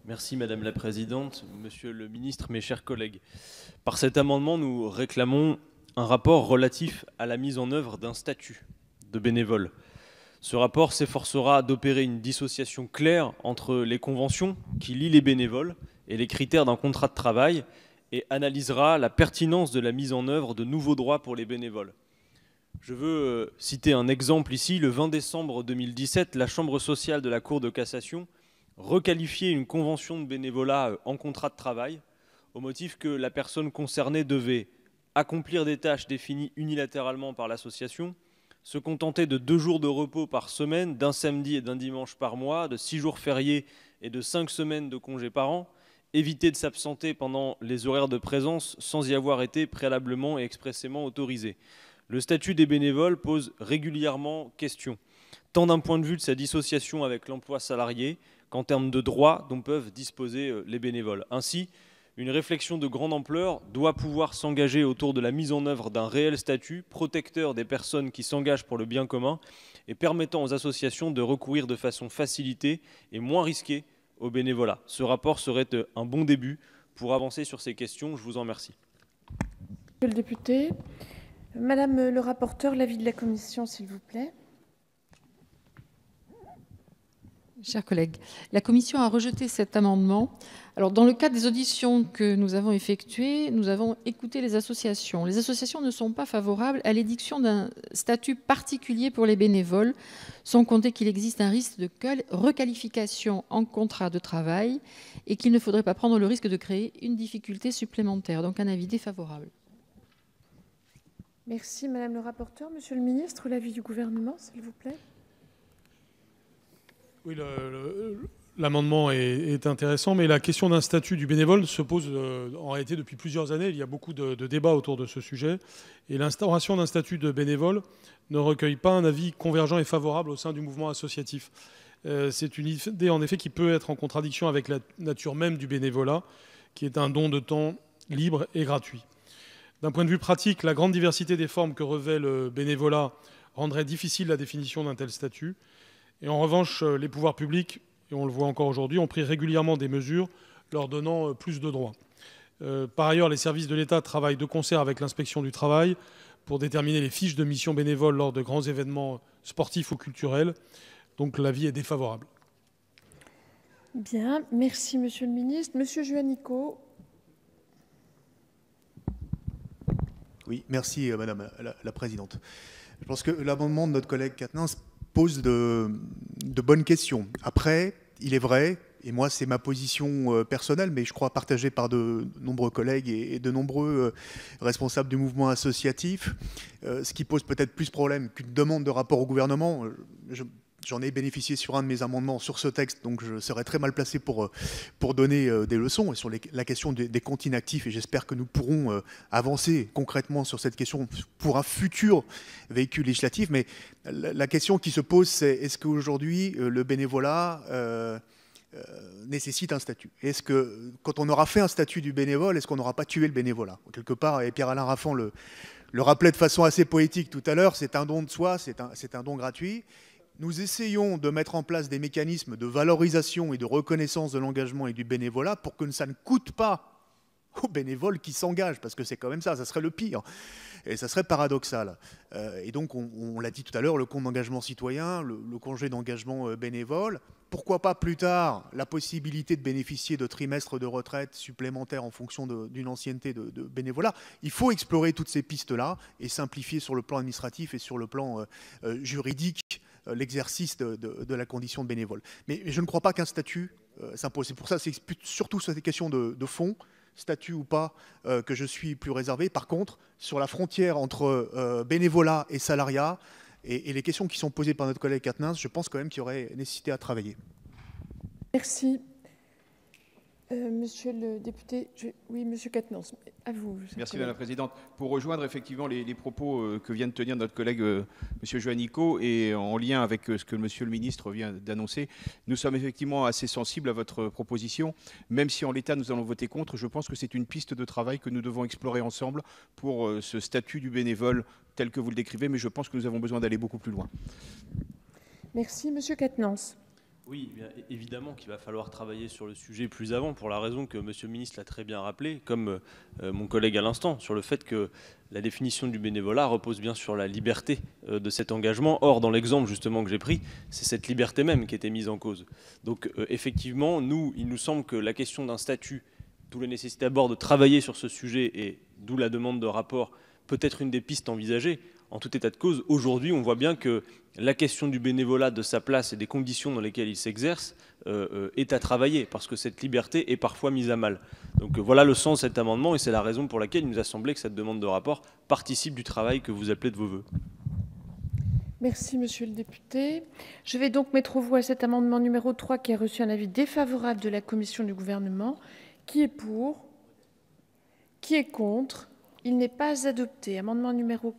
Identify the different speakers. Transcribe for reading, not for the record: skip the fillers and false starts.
Speaker 1: Merci Madame la Présidente, Monsieur le Ministre, mes chers collègues. Par cet amendement, nous réclamons un rapport relatif à la mise en œuvre d'un statut de bénévole. Ce rapport s'efforcera d'opérer une dissociation claire entre les conventions qui lient les bénévoles et les critères d'un contrat de travail et analysera la pertinence de la mise en œuvre de nouveaux droits pour les bénévoles. Je veux citer un exemple ici. Le 20 décembre 2017, la Chambre sociale de la Cour de cassation requalifiait une convention de bénévolat en contrat de travail au motif que la personne concernée devait accomplir des tâches définies unilatéralement par l'association, se contenter de 2 jours de repos par semaine, d'un samedi et d'un dimanche par mois, de 6 jours fériés et de 5 semaines de congés par an, éviter de s'absenter pendant les horaires de présence sans y avoir été préalablement et expressément autorisé. Le statut des bénévoles pose régulièrement question, tant d'un point de vue de sa dissociation avec l'emploi salarié qu'en termes de droits dont peuvent disposer les bénévoles. Ainsi, une réflexion de grande ampleur doit pouvoir s'engager autour de la mise en œuvre d'un réel statut protecteur des personnes qui s'engagent pour le bien commun et permettant aux associations de recourir de façon facilitée et moins risquée au bénévolat. Ce rapport serait un bon début pour avancer sur ces questions. Je vous en remercie.
Speaker 2: Monsieur le député, Madame le rapporteur, l'avis de la commission, s'il vous plaît.
Speaker 3: Chers collègues, la commission a rejeté cet amendement. Alors, dans le cadre des auditions que nous avons effectuées, nous avons écouté les associations. Les associations ne sont pas favorables à l'édiction d'un statut particulier pour les bénévoles, sans compter qu'il existe un risque de requalification en contrat de travail et qu'il ne faudrait pas prendre le risque de créer une difficulté supplémentaire. Donc, un avis défavorable.
Speaker 2: Merci, Madame le rapporteur. Monsieur le ministre, l'avis du gouvernement, s'il vous plaît.
Speaker 4: Oui, l'amendement est intéressant, mais la question d'un statut du bénévole se pose en réalité depuis plusieurs années. Il y a beaucoup de débats autour de ce sujet. Et l'instauration d'un statut de bénévole ne recueille pas un avis convergent et favorable au sein du mouvement associatif. C'est une idée, en effet, qui peut être en contradiction avec la nature même du bénévolat, qui est un don de temps libre et gratuit. D'un point de vue pratique, la grande diversité des formes que revêt le bénévolat rendrait difficile la définition d'un tel statut. Et en revanche, les pouvoirs publics, et on le voit encore aujourd'hui, ont pris régulièrement des mesures leur donnant plus de droits. Par ailleurs, les services de l'État travaillent de concert avec l'inspection du travail pour déterminer les fiches de mission bénévole lors de grands événements sportifs ou culturels. Donc l'avis est défavorable.
Speaker 2: Bien, merci Monsieur le ministre. Monsieur Juanico.
Speaker 5: Oui, merci Madame la Présidente. Je pense que l'amendement de notre collègue Quatennens pose de bonnes questions. Après, il est vrai, et moi c'est ma position personnelle, mais je crois partagée par de nombreux collègues et de nombreux responsables du mouvement associatif, ce qui pose peut-être plus problème qu'une demande de rapport au gouvernement. J'en ai bénéficié sur un de mes amendements sur ce texte, donc je serais très mal placé pour donner des leçons et sur la question des comptes inactifs. Et j'espère que nous pourrons avancer concrètement sur cette question pour un futur véhicule législatif. Mais la question qui se pose, c'est est-ce qu'aujourd'hui, le bénévolat nécessite un statut? Est-ce que, quand on aura fait un statut du bénévole, est-ce qu'on n'aura pas tué le bénévolat? Quelque part, et Pierre-Alain Raffan le rappelait de façon assez poétique tout à l'heure, c'est un don de soi, c'est un don gratuit. Nous essayons de mettre en place des mécanismes de valorisation et de reconnaissance de l'engagement et du bénévolat pour que ça ne coûte pas aux bénévoles qui s'engagent, parce que c'est quand même ça serait le pire. Et ça serait paradoxal. Et donc, on l'a dit tout à l'heure, le compte d'engagement citoyen, le congé d'engagement bénévole, pourquoi pas plus tard la possibilité de bénéficier de trimestres de retraite supplémentaires en fonction d'une ancienneté de bénévolat. Il faut explorer toutes ces pistes-là et simplifier sur le plan administratif et sur le plan juridique l'exercice de la condition de bénévole. Mais je ne crois pas qu'un statut s'impose. C'est pour ça que c'est surtout sur des questions de fond, statut ou pas, que je suis plus réservé. Par contre, sur la frontière entre bénévolat et salariat, et les questions qui sont posées par notre collègue Quatennens, je pense quand même qu'il y aurait nécessité à travailler.
Speaker 2: Merci. Monsieur le député, oui, Monsieur Quatennens, à vous.
Speaker 6: Merci Madame la Présidente. Pour rejoindre effectivement les propos que vient de tenir notre collègue Monsieur Juanico et en lien avec ce que Monsieur le Ministre vient d'annoncer, nous sommes effectivement assez sensibles à votre proposition. Même si en l'état nous allons voter contre, je pense que c'est une piste de travail que nous devons explorer ensemble pour ce statut du bénévole tel que vous le décrivez, mais je pense que nous avons besoin d'aller beaucoup plus loin.
Speaker 2: Merci Monsieur Quatennens.
Speaker 1: Oui, bien évidemment qu'il va falloir travailler sur le sujet plus avant, pour la raison que Monsieur le ministre l'a très bien rappelé, comme mon collègue à l'instant, sur le fait que la définition du bénévolat repose bien sur la liberté de cet engagement. Or, dans l'exemple justement que j'ai pris, c'est cette liberté même qui était mise en cause. Donc effectivement, il nous semble que la question d'un statut, d'où la nécessité d'abord de travailler sur ce sujet et d'où la demande de rapport, peut être une des pistes envisagées. En tout état de cause, aujourd'hui, on voit bien que la question du bénévolat, de sa place et des conditions dans lesquelles il s'exerce est à travailler, parce que cette liberté est parfois mise à mal. Donc voilà le sens de cet amendement, et c'est la raison pour laquelle il nous a semblé que cette demande de rapport participe du travail que vous appelez de vos voeux.
Speaker 2: Merci, monsieur le député. Je vais donc mettre aux voix cet amendement numéro 3 qui a reçu un avis défavorable de la commission du gouvernement. Qui est pour? Qui est contre? Il n'est pas adopté. Amendement numéro